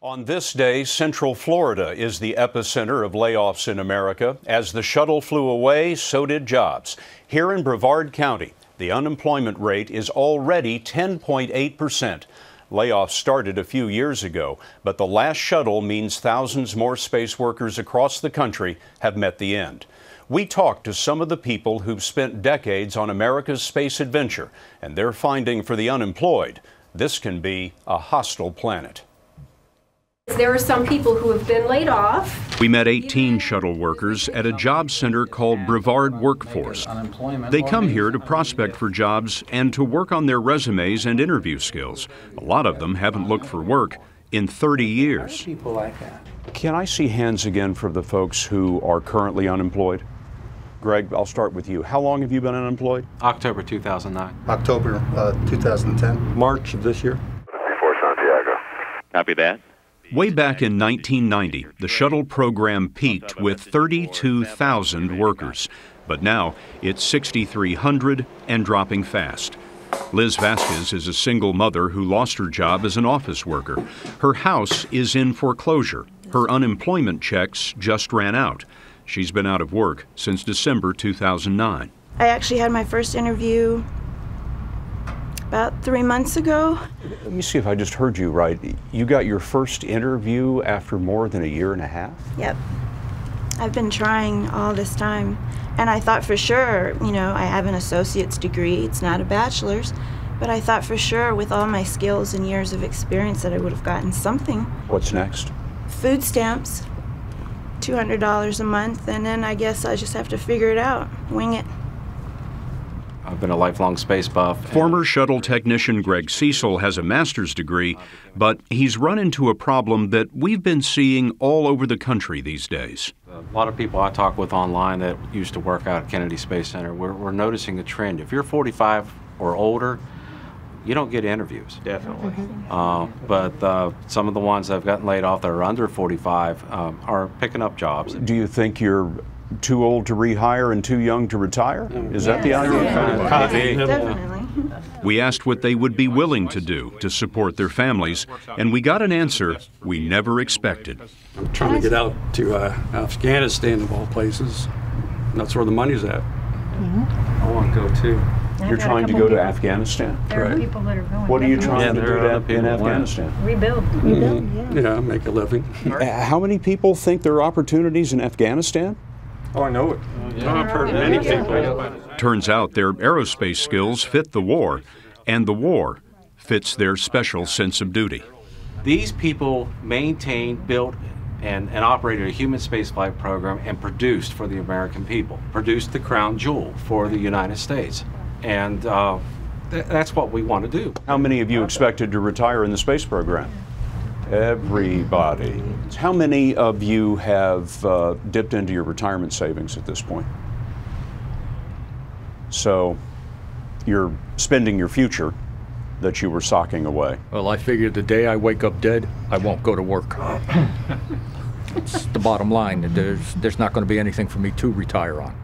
On this day, Central Florida is the epicenter of layoffs in America. As the shuttle flew away, so did jobs. Here in Brevard County, the unemployment rate is already 10.8%. Layoffs started a few years ago, but the last shuttle means thousands more space workers across the country have met the end. We talked to some of the people who've spent decades on America's space adventure, and they're finding for the unemployed, this can be a hostile planet. There are some people who have been laid off. We met 18 shuttle workers at a job center called Brevard Workforce. They come here to prospect for jobs and to work on their resumes and interview skills. A lot of them haven't looked for work in 30 years. Can I see hands again for the folks who are currently unemployed? Greg, I'll start with you. How long have you been unemployed? October 2009. October 2010. March of this year. Before Santiago. Copy that. Way back in 1990, the shuttle program peaked with 32,000 workers. But now it's 6,300 and dropping fast. Liz Vasquez is a single mother who lost her job as an office worker. Her house is in foreclosure. Her unemployment checks just ran out. She's been out of work since December 2009. I actually had my first interview about 3 months ago. Let me see if I just heard you right. You got your first interview after more than a year and a half? Yep. I've been trying all this time, and I thought for sure, I have an associate's degree. It's not a bachelor's, but I thought for sure with all my skills and years of experience that I would have gotten something. What's next? Food stamps, $200 a month, and then I guess I just have to figure it out, wing it. I've been a lifelong space buff. Former shuttle technician Greg Cecil has a master's degree, but he's run into a problem that we've been seeing all over the country these days. A lot of people I talk with online that used to work out at Kennedy Space Center, we're noticing a trend. If you're 45 or older, you don't get interviews. Definitely. But some of the ones that have gotten laid off that are under 45 are picking up jobs. Do you think you're too old to rehire and too young to retire? Is that the idea? Definitely. We asked what they would be willing to do to support their families, and we got an answer we never expected. I'm trying to get out to Afghanistan of all places. That's where the money's at. I want to go too. You're trying to go to Afghanistan? There are people that are going. What are you trying to do in Afghanistan? Rebuild. Yeah, make a living. How many people think there are opportunities in Afghanistan? Oh, I know it. I've heard many people. Turns out their aerospace skills fit the war, and the war fits their special sense of duty. These people maintained, built, and operated a human spaceflight program and produced for the American people, produced the crown jewel for the United States. And that's what we want to do. How many of you expected to retire in the space program? Everybody. How many of you have dipped into your retirement savings at this point? So you're spending your future that you were socking away. Well, I figured the day I wake up dead, I won't go to work. It's the bottom line. There's not going to be anything for me to retire on.